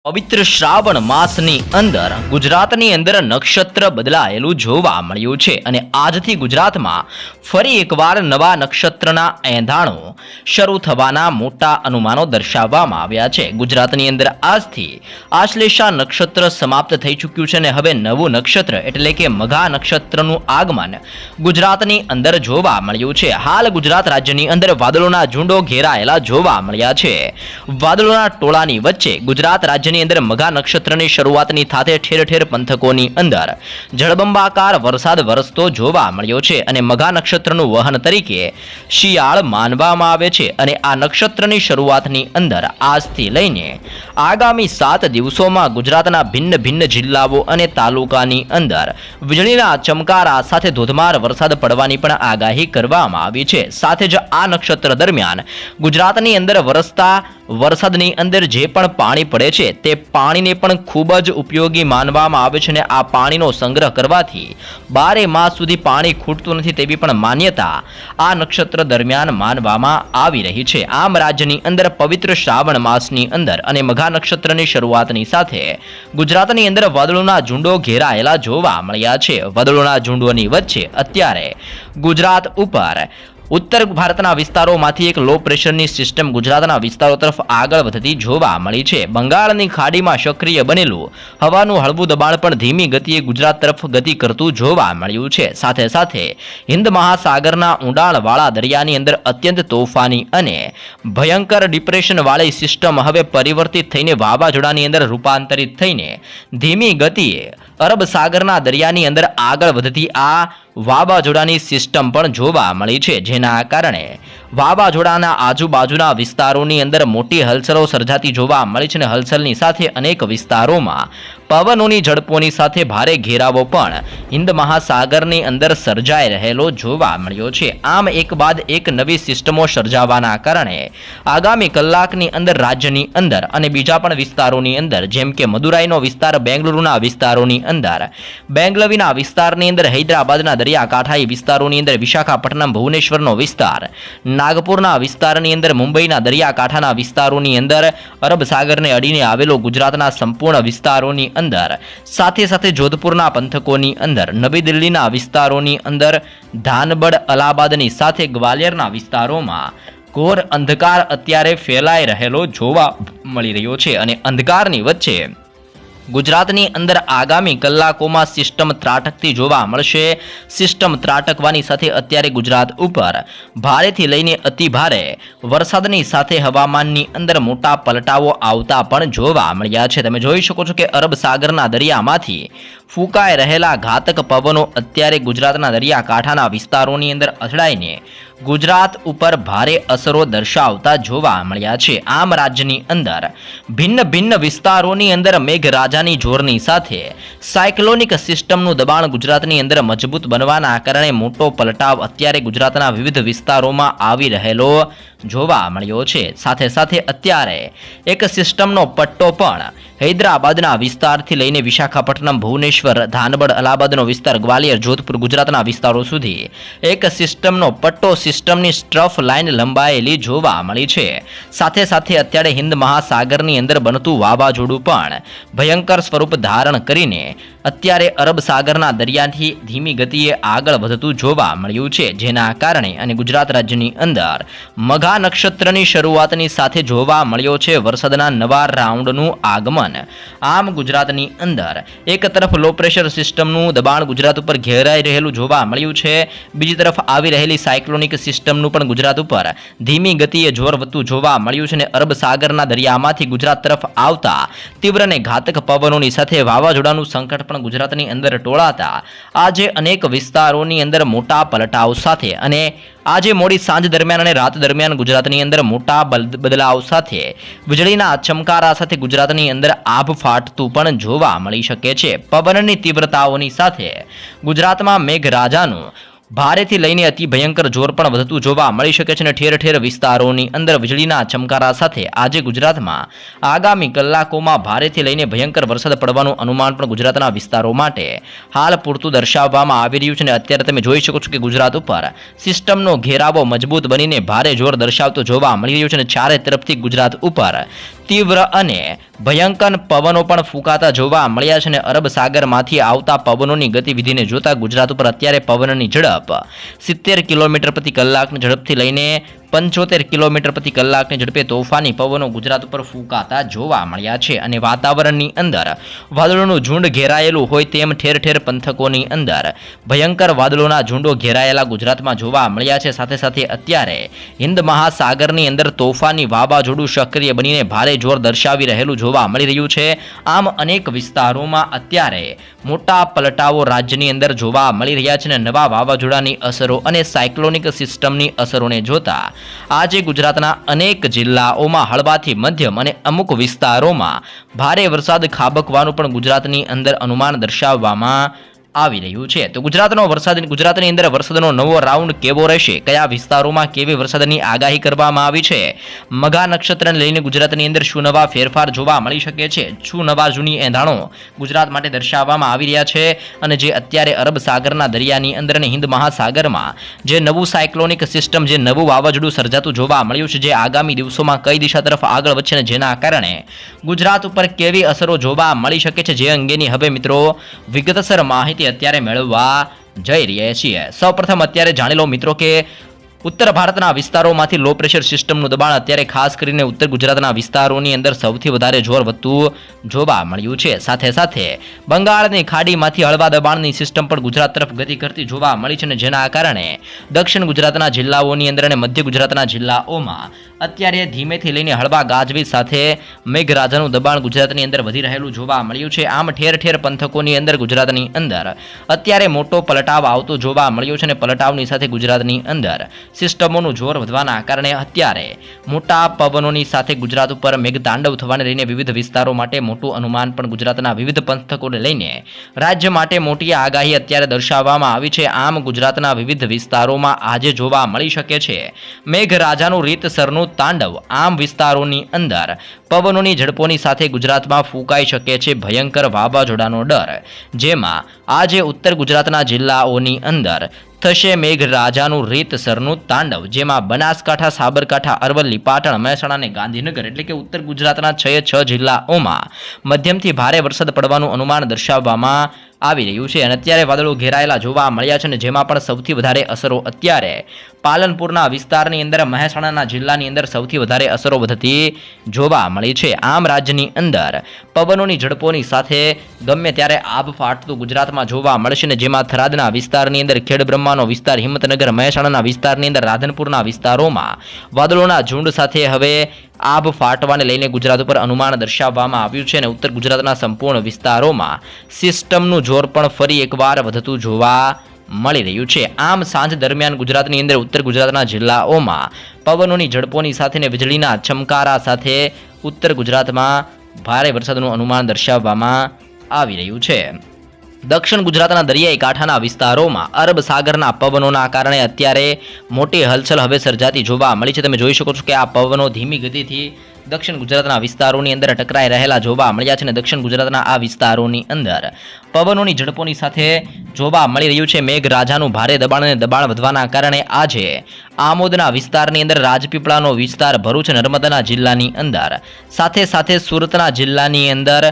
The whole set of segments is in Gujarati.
પવિત્ર શ્રાવણ માસની અંદર ગુજરાતની અંદર નક્ષત્ર બદલાયેલું જોવા મળ્યું છે અને આજથી ગુજરાતમાં ફરી એકવાર નવા નક્ષત્રના એંધાણો શરૂ થવાના મોટા અનુમાનો દર્શાવવામાં આવ્યા છે। ગુજરાતની અંદર આજથી આશ્લેષા નક્ષત્ર સમાપ્ત થઈ ચૂક્યું છે અને હવે નવું નક્ષત્ર એટલે કે મઘા નક્ષત્રનું આગમન ગુજરાતની અંદર જોવા મળ્યું છે। હાલ ગુજરાત રાજ્યની અંદર વાદળોના ઝુંડો ઘેરાયેલા જોવા મળ્યા છે। વાદળોના ટોળાની વચ્ચે ગુજરાત રાજ્ય અંદર મઘા નક્ષત્રની શરૂઆતની સાથે ઠેર ઠેર પંથકોની અંદર જળબંબાકાર વરસાદ વરસતો જોવા મળ્યો છે અને મઘા નક્ષત્રનું વહન તરીકે શિયાળ માનવામાં આવે છે અને આ નક્ષત્રની શરૂઆતની અંદર આજથી લઈને આગામી 7 દિવસોમાં ગુજરાતના ભિન્ન ભિન્ન જિલ્લાઓ અને તાલુકાની અંદર વીજળીના ચમકારા સાથે ધોધમાર વરસાદ પડવાની પણ આગાહી કરવામાં આવી છે। સાથે જ આ નક્ષત્ર દરમિયાન ગુજરાતની અંદર વરસતા વરસાદની અંદર જે પણ પાણી પડે છે તે પાણીને પણ ખૂબ જ ઉપયોગી માનવામાં આવે છે અને આ પાણીનો સંગ્રહ કરવાથી 12 માસ સુધી પાણી ખૂટતું નથી તેવી પણ માન્યતા આ નક્ષત્ર દરમિયાન માનવામાં આવી રહી છે। આમ રાજ્યની અંદર પવિત્ર શ્રાવણ માસની અંદર અને મઘા નક્ષત્રની શરૂઆતની સાથે ગુજરાતની અંદર વાદળોના ઝુંડો ઘેરાયેલા જોવા મળ્યા છે। વાદળોના ઝુંડોની વચ્ચે અત્યારે ગુજરાત ઉપર ઉત્તર ભારતના વિસ્તારોમાંથી એક લો પ્રેશરની સિસ્ટમ ગુજરાતના વિસ્તારો તરફ આગળ વધતી જોવા મળી છે। બંગાળની ખાડીમાં સક્રિય બનેલું હવાનું હળવું દબાણ પણ ધીમી ગતિએ ગુજરાત તરફ ગતિ કરતું જોવા મળ્યું છે। સાથે સાથે હિન્દ મહાસાગરના ઊંડાણવાળા દરિયાની અંદર અત્યંત તોફાની અને ભયંકર ડિપ્રેશનવાળી સિસ્ટમ હવે પરિવર્તિત થઈને વાવાઝોડાની અંદર રૂપાંતરિત થઈને ધીમી ગતિએ અરબ સાગરના દરિયાની અંદર આગળ વધતી આ વાવાઝોડાની સિસ્ટમ પણ જોવા મળી છે, જેના કારણે વાવાઝોડાના આજુબાજુના વિસ્તારોની અંદર મોટી હલચલો સર્જાતી જોવા મળી છે અને હલચલની સાથે અનેક વિસ્તારોમાં પવનોની ઝડપોની સાથે ભારે ઘેરાવો પણ હિન્દ મહાસાગરની અંદર સર્જાઈ રહેલો જોવા મળ્યો છે। આમ એક બાદ એક નવી સિસ્ટમો સર્જાવાના કારણે આગામી કલાકની અંદર રાજ્યની અંદર અને બીજા પણ વિસ્તારોની અંદર જેમ કે મદુરાઈનો વિસ્તાર, બેંગલુરુના વિસ્તારોની અંદર, બેંગલવીના વિસ્તારની અંદર, હૈદરાબાદના દરિયાકાંઠાઈ વિસ્તારોની અંદર, વિશાખાપટ્ટનમ ભુવનેશ્વરનો વિસ્તાર, નાગપુરના વિસ્તારની અંદર, મુંબઈના દરિયાકાંઠાના વિસ્તારોની અંદર, અરબ સાગરને અડીને આવેલો ગુજરાતના સંપૂર્ણ વિસ્તારોની અંદર, સાથે સાથે જોધપુરના પંથકોની અંદર, નવી દિલ્હીના વિસ્તારોની અંદર, ધાનબડ, અલ્હાબાદની સાથે ગ્વાલિયરના વિસ્તારોમાં ઘોર અંધકાર અત્યારે ફેલાઈ રહેલો જોવા મળી રહ્યો છે અને અંધકારની વચ્ચે ગુજરાતની અંદર આગામી કલાકોમાં સિસ્ટમ ત્રાટકતી જોવા મળશે। સિસ્ટમ ત્રાટકવાની સાથે અત્યારે ગુજરાત ઉપર ભારેથી લઈને અતિ ભારે વરસાદની સાથે હવામાનની અંદર મોટા પલટાઓ આવતા પણ જોવા મળ્યા છે। તમે જોઈ શકો છો કે અરબ સાગરના દરિયામાંથી ફૂંકાઈ રહેલા ઘાતક પવનો અત્યારે ગુજરાતના દરિયાકાંઠાના વિસ્તારોની અંદર અથડાઈને ગુજરાત ઉપર ભારે અસરો દર્શાવતા જોવા મળ્યા છે। આમ રાજ્યની અંદર ભિન્ન ભિન્ન વિસ્તારોની અંદર મેઘરાજાની જોરની સાથે સાયક્લોનિક સિસ્ટમનું દબાણ ગુજરાતની અંદર મજબૂત બનવાના કારણે મોટો પલટાવ અત્યારે ગુજરાતના વિવિધ વિસ્તારોમાં આવી રહેલો જોવા મળ્યો છે। સાથે સાથે અત્યારે એક સિસ્ટમનો પટ્ટો પણ હૈદરાબાદના વિસ્તારથી લઈને વિશાખાપટ્ટનમ, ભુવનેશ્વર, ધાનબડ, અલ્હાબાદનો વિસ્તાર, ગ્વાલિયર, જોધપુર, ગુજરાતના વિસ્તારો સુધી એક સિસ્ટમનો પટ્ટો, સિસ્ટમની સ્ટ્રફ લાઇન લંબાયેલી જોવા મળી છે। સાથે સાથે અત્યારે હિન્દ મહાસાગરની અંદર બનતું વાવાઝોડું પણ ભયંકર સ્વરૂપ ધારણ કરીને અત્યારે અરબ સાગરના દરિયાથી ધીમી ગતિએ આગળ વધતું જોવા મળ્યું છે, જેના કારણે અને ગુજરાત રાજ્યની અંદર મઘા નક્ષત્રની શરૂઆતની સાથે જોવા મળ્યો છે વરસાદના નવા રાઉન્ડનું આગમન। આમ ગુજરાતની અંદર એક તરફ લો પ્રેશર સિસ્ટમનું દબાણ ગુજરાત ઉપર ઘેરાઈ રહેલું જોવા મળ્યું છે, બીજી તરફ આવી રહેલી સાયક્લોનિક સિસ્ટમનું પણ ગુજરાત ઉપર ધીમી ગતિએ જોર વધતું જોવા મળ્યું છે અને અરબ સાગરના દરિયામાંથી ગુજરાત તરફ આવતા તીવ્ર અને ઘાતક પવનોની સાથે વાવાઝોડાનું સંકટ પણ ગુજરાતની અંદર ટોળાતા આજે અનેક વિસ્તારોની અંદર મોટા પલટાવ સાથે અને આજે મોડી સાંજ દરમિયાન અને રાત દરમિયાન ગુજરાતની અંદર મોટા બદલાવ સાથે વીજળીના ચમકારા સાથે ગુજરાતની અંદર આભ ફાટતું પણ જોવા મળી શકે છે। પવનની તીવ્રતાઓની સાથે ગુજરાતમાં મેઘરાજાનું ભારેથી લઈને અતિ ભયંકર જોર પણ વધતું જોવા મળી શકે છે અને ઠેર ઠેર વિસ્તારોની અંદર વીજળીના ચમકારા સાથે આજે ગુજરાતમાં આગામી કલાકોમાં ભારેથી લઈને ભયંકર વરસાદ પડવાનું અનુમાન પણ ગુજરાતના વિસ્તારો માટે હાલ પૂરતું દર્શાવવામાં આવી રહ્યું છે અને અત્યારે તમે જોઈ શકો છો કે ગુજરાત ઉપર સિસ્ટમનો ઘેરાવો મજબૂત બનીને ભારે જોર દર્શાવતો જોવા મળી રહ્યો છે અને ચારે તરફથી ગુજરાત ઉપર તીવ્ર અને ભયંકર પવનો પણ ફૂંકાતા જોવા મળ્યા છે અને અરબ સાગરમાંથી આવતા પવનોની ગતિવિધિને જોતા ગુજરાત ઉપર અત્યારે પવનની ઝડપ 70 કિલોમીટર પ્રતિ કલાકની ઝડપથી લઈને 75 કિલોમીટર પ્રતિ કલાકની ઝડપે તોફાની પવનો ગુજરાત ઉપર ફૂંકાતા જોવા મળ્યા છે અને વાતાવરણની અંદર વાદળોનું ઝુંડ ઘેરાયેલું હોય તેમ ઠેર ઠેર પંથકોની અંદર ભયંકર વાદળોના ઝુંડો ઘેરાયેલા ગુજરાતમાં જોવા મળ્યા છે। સાથે સાથે અત્યારે હિન્દ મહાસાગરની અંદર તોફાની વાવાઝોડું સક્રિય બનીને ભારે જોર દર્શાવી રહેલું જોવા મળી રહ્યું છે। આમ અનેક વિસ્તારોમાં અત્યારે મોટા પલટાઓ રાજ્યની અંદર જોવા મળી રહ્યા છે અને નવા વાવાઝોડાની અસરો અને સાયક્લોનિક સિસ્ટમની અસરોને જોતા આજે ગુજરાતના અનેક જિલ્લાઓમાં હળવાથી મધ્યમ અને અમુક વિસ્તારોમાં ભારે વરસાદ ખાબકવાનું પણ ગુજરાતની અંદર અનુમાન દર્શાવવામાં આવી રહ્યું છે। તો ગુજરાતની અંદર વરસાદનો નવો રાઉન્ડ કેવો રહેશે, કયા વિસ્તારોમાં કેવી વરસાદની આગાહી કરવામાં આવી છે, મઘા નક્ષત્રને લઈને ગુજરાતની અંદર શું નવા ફેરફાર જોવા મળી શકે છે, શું નવા જૂની એંધાણો ગુજરાત માટે દર્શાવવામાં આવી રહ્યા છે અને જે અત્યારે અરબ સાગરના દરિયાની અંદર અને હિન્દ મહાસાગરમાં જે નવું સાયક્લોનિક સિસ્ટમ, જે નવું વાવાઝોડું સર્જાતું જોવા મળ્યું છે, જે આગામી દિવસોમાં કઈ દિશા તરફ આગળ વધશે અને જેના કારણે ગુજરાત ઉપર કેવી અસરો જોવા મળી શકે છે, જે અંગેની હવે મિત્રો વિગતસર માહિતી અત્યારે મેળવવા જઈ રહ્યા છીએ। સૌપ્રથમ અત્યારે જાણી લો મિત્રો કે ઉત્તર ભારતના વિસ્તારોમાંથી લો પ્રેશર સિસ્ટમનું દબાણ અત્યારે ખાસ કરીને ઉત્તર ગુજરાતના વિસ્તારોની અંદર સૌથી વધારે જોર વધતું જોવા મળ્યું છે। સાથે સાથે બંગાળની ખાડીમાંથી હળવા દબાણની સિસ્ટમ પણ ગુજરાત તરફ ગતિ કરતી જોવા મળી છે અને જેના કારણે દક્ષિણ ગુજરાતના જિલ્લાઓની અંદર અને મધ્ય ગુજરાતના જિલ્લાઓમાં અત્યારે ધીમેથી લઈને હળવા ગાજવીજ સાથે મેઘરાજાનું દબાણ ગુજરાતની અંદર વધી રહેલું જોવા મળ્યું છે। આમ ઠેર ઠેર પંથકોની અંદર ગુજરાતની અંદર અત્યારે મોટો પલટાવ આવતો જોવા મળ્યો છે અને પલટાવની સાથે ગુજરાતની અંદર સિસ્ટમોનું જોર વધવાના કારણે અત્યારે મોટા પવનોની સાથે ગુજરાત ઉપર મેઘતાંડવ થવાને લઈને વિવિધ વિસ્તારો માટે મોટું અનુમાન પણ ગુજરાતના વિવિધ પંથકોને લઈને રાજ્ય માટે મોટી આગાહી અત્યારે દર્શાવવામાં આવી છે। આમ ગુજરાતના વિવિધ વિસ્તારોમાં આજે જોવા મળી શકે છે મેઘરાજાનું રીતસરનું તાંડવ। આમ વિસ્તારોની અંદર પવનોની ઝડપોની સાથે ગુજરાતમાં ફૂંકાઈ શકે છે ભયંકર વાવાઝોડાનો ડર, જેમાં આજે ઉત્તર ગુજરાતના જિલ્લાઓની અંદર થશે મેઘરાજાનું રીતસરનું તાંડવ, જેમાં બનાસકાંઠા, સાબરકાંઠા, અરવલ્લી, પાટણ, મહેસાણા અને ગાંધીનગર એટલે કે ઉત્તર ગુજરાતના 6 જિલ્લાઓમાં મધ્યમથી ભારે વરસાદ પડવાનું અનુમાન દર્શાવવામાં આવી રહ્યું છે અને અત્યારે વાદળો ઘેરાયેલા જોવા મળ્યા છે અને જેમાં પણ સૌથી વધારે અસરો અત્યારે પાલનપુરના વિસ્તારની અંદર, મહેસાણાના જિલ્લાની અંદર સૌથી વધારે અસરો વધતી જોવા મળી છે। આમ રાજ્યની અંદર પવનોની ઝડપોની સાથે ગમે ત્યારે આબ ફાટતું ગુજરાતમાં જોવા મળશે ને જેમાં થરાદના વિસ્તારની અંદર, ખેડબ્રહ્માનો વિસ્તાર, હિંમતનગર, મહેસાણાના વિસ્તારની અંદર, રાધનપુરના વિસ્તારોમાં વાદળોના ઝુંડ સાથે હવે આબ ફાટવાને લઈને ગુજરાત ઉપર અનુમાન દર્શાવવામાં આવ્યું છે અને ઉત્તર ગુજરાતના સંપૂર્ણ વિસ્તારોમાં સિસ્ટમનું જોર પણ ફરી એકવાર વધતું જોવા મળી રહ્યું છે। આમ સાંજ દરમિયાન ગુજરાતની અંદર ઉત્તર ગુજરાતના જિલ્લાઓમાં પવનોની ઝડપોની સાથે ને વીજળીના ચમકારા સાથે ઉત્તર ગુજરાતમાં ભારે વરસાદનું અનુમાન દર્શાવવામાં આવી રહ્યું છે। દક્ષિણ ગુજરાતના દરિયાઈ કાંઠાના વિસ્તારોમાં અરબ સાગરના પવનોના કારણે અત્યારે મોટી હલચલ હવે સર્જાતી જોવા મળી છે। તમે જોઈ શકો છો કે આ પવનો ધીમી ગતિથી દક્ષિણ ગુજરાતના વિસ્તારોની અંદર ટકરાઈ રહેલા જોવા મળ્યા છે અને દક્ષિણ ગુજરાતના આ વિસ્તારોની અંદર પવનોની ઝડપોની સાથે જોવા મળી રહ્યું છે મેઘરાજાનું ભારે દબાણ અને દબાણ વધવાના કારણે આજે આમોદના વિસ્તારની અંદર, રાજપીપળાનો વિસ્તાર, ભરૂચ, નર્મદાના જિલ્લાની અંદર, સાથે સાથે સુરતના જિલ્લાની અંદર,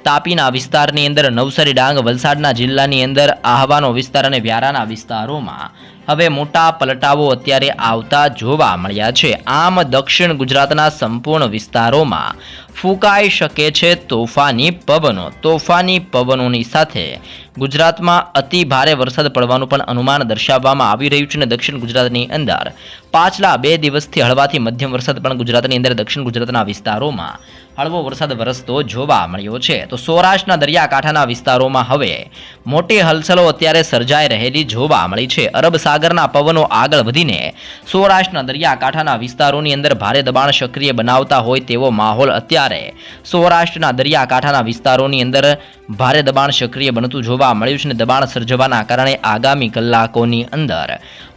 તાપીના વિસ્તારની અંદર, નવસારી, ડાંગ, વલસાડના જિલ્લાની અંદર, આહવાનો વિસ્તાર અને વ્યારાના વિસ્તારોમાં હવે મોટા પલટાવો અત્યારે આવતા જોવા મળ્યા છે। આમ દક્ષિણ ગુજરાતના સંપૂર્ણ વિસ્તારોમાં ફૂંકાઈ શકે છે તોફાની પવનો। તોફાની પવનોની સાથે ગુજરાતમાં અતિ ભારે વરસાદ પડવાનું પણ અનુમાન દર્શાવવામાં આવી રહ્યું છે અને દક્ષિણ ગુજરાતની અંદર પાછલા 2 દિવસથી હળવાથી મધ્યમ વરસાદ પણ ગુજરાતની અંદર દક્ષિણ ગુજરાતના વિસ્તારોમાં હળવો વરસાદ વરસતો જોવા મળ્યો છે। તો સૌરાષ્ટ્રના દરિયાકાંઠાના વિસ્તારોમાં હવે મોટી હલચલો અત્યારે સર્જાઈ રહેલી જોવા મળી છે। અરબ સાગરના પવનો આગળ વધીને સૌરાષ્ટ્રના દરિયાકાંઠાના વિસ્તારોની અંદર ભારે દબાણ સક્રિય બનાવતા હોય તેવો માહોલ અત્યારે સૌરાષ્ટ્રના દરિયાકાંઠાના વિસ્તારોની અંદર ભારે દબાણ સક્રિય બનતું જોવા મળ્યું છે અને દબાણ સર્જવાના કારણે આગામી કલાકોની અંદર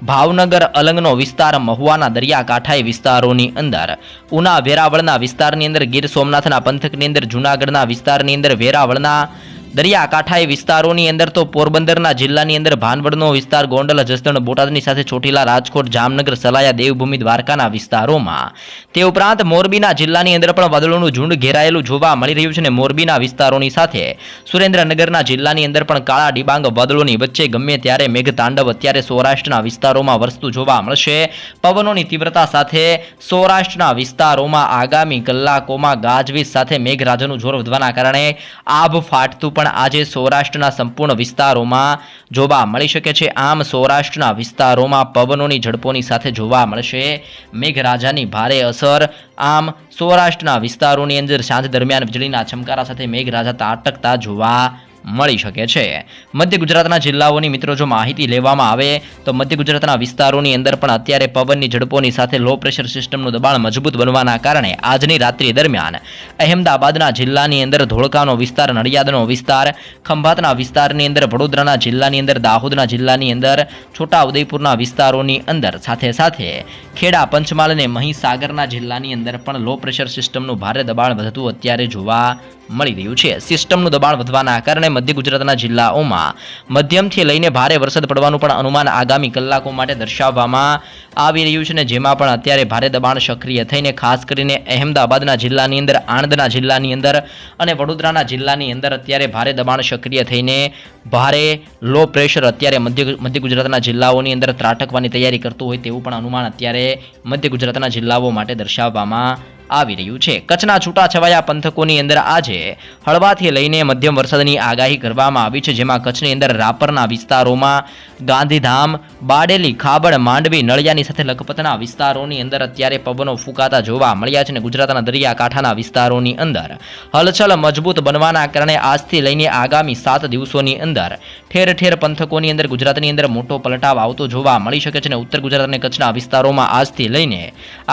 ભાવનગર, અલંગનો વિસ્તાર, મહુવાના દરિયાકાંઠાઈ વિસ્તારોની અંદર, ઉના, વેરાવળના વિસ્તારની અંદર, ગીર સોમનાથના પંથકની અંદર, જૂનાગઢના વિસ્તારની અંદર, વેરાવળના દરિયાકાંઠાએ વિસ્તારોની અંદર તો પોરબંદરના જિલ્લાની અંદર ભાનવડનો વિસ્તાર, ગોંડલ, જસદણ, બોટાદની સાથે ચોટીલા, રાજકોટ, જામનગર, સલાયા, દેવભૂમિ, દ્વારકાના વિસ્તારોમાં, તે ઉપરાંત મોરબીના જિલ્લાની અંદર પણ વાદળોનું ઝુંડ ઘેરાયેલું જોવા મળી રહ્યું છે અને મોરબીના વિસ્તારોની સાથે સુરેન્દ્રનગરના જિલ્લાની અંદર પણ કાળા ડિબાંગ વાદળોની વચ્ચે ગમે ત્યારે મેઘતાંડવ અત્યારે સૌરાષ્ટ્રના વિસ્તારોમાં વરસતું જોવા મળશે. પવનોની તીવ્રતા સાથે સૌરાષ્ટ્રના વિસ્તારોમાં આગામી કલાકોમાં ગાજવીજ સાથે મેઘરાજાનું જોર વધવાના કારણે આભ ફાટતું પણ આજે સૌરાષ્ટ્રના સંપૂર્ણ વિસ્તારોમાં જોવા મળી શકે છે. આમ સૌરાષ્ટ્રના વિસ્તારોમાં પવનોની ઝડપોની સાથે જોવા મળશે મેઘરાજાની ભારે અસર. આમ સૌરાષ્ટ્રના વિસ્તારોની અંદર સાંજ દરમિયાન વીજળીના ચમકારા સાથે મેઘરાજા ત્રાટકતા જોવા મળી શકે છે. મધ્ય ગુજરાતના જિલ્લાઓની મિત્રો જો માહિતી લેવામાં આવે તો મધ્ય ગુજરાતના વિસ્તારોની અંદર પણ અત્યારે પવનની ઝડપોની સાથે લો પ્રેશર સિસ્ટમનું દબાણ મજબૂત બનવાના કારણે આજની રાત્રિ દરમિયાન અહેમદાબાદના જિલ્લાની અંદર ધોળકાનો વિસ્તાર, નડિયાદનો વિસ્તાર, ખંભાતના વિસ્તારની અંદર, વડોદરાના જિલ્લાની અંદર, દાહોદના જિલ્લાની અંદર, છોટાઉદેપુરના વિસ્તારોની અંદર, સાથે સાથે ખેડા, પંચમહાલ અને મહીસાગરના જિલ્લાની અંદર પણ લો પ્રેશર સિસ્ટમનું ભારે દબાણ વધતું અત્યારે જોવા મળી રહ્યું છે. સિસ્ટમનું દબાણ વધવાના કારણે મધ્ય ગુજરાતના જિલ્લાઓમાં મધ્યમથી લઈને ભારે વરસાદ પડવાનું પણ અનુમાન આગામી કલાકો માટે દર્શાવવામાં આવી રહ્યું છે અને જેમાં પણ અત્યારે ભારે દબાણ સક્રિય થઈને ખાસ કરીને અહેમદાબાદના જિલ્લાની અંદર, આણંદના જિલ્લાની અંદર અને વડોદરાના જિલ્લાની અંદર અત્યારે ભારે દબાણ સક્રિય થઈને ભારે લો પ્રેશર અત્યારે મધ્ય ગુજરાતના જિલ્લાઓની અંદર ત્રાટકવાની તૈયારી કરતું હોય તેવું પણ અનુમાન અત્યારે મધ્ય ગુજરાતના જિલ્લાઓ માટે દર્શાવવામાં આવી રહ્યું છે. કચ્છના છૂટાછવાયા પંથકોની અંદર આજે હળવાથી લઈને મધ્યમ વરસાદની આગાહી કરવામાં આવી છે, જેમાં કચ્છની અંદર રાપરના વિસ્તારોમાં, ગાંધીધામ, બારડોલી, ખાબડ, માંડવી, નળિયાની સાથે લખપતના વિસ્તારોની અંદર અત્યારે પવનો ફૂંકાતા જોવા મળ્યા છે અને ગુજરાતના દરિયાકાંઠાના વિસ્તારોની અંદર હલચલ મજબૂત બનવાના કારણે આજથી લઈને આગામી 7 દિવસોની અંદર ઠેર ઠેર પંથકોની અંદર ગુજરાતની અંદર મોટો પલટાવ આવતો જોવા મળી શકે છે અને ઉત્તર ગુજરાત અને કચ્છના વિસ્તારોમાં આજથી લઈને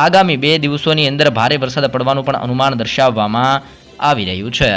આગામી 2 દિવસોની અંદર ભારે વરસાદ પડવાનું પણ અનુમાન દર્શાવવામાં આવી રહ્યું છે.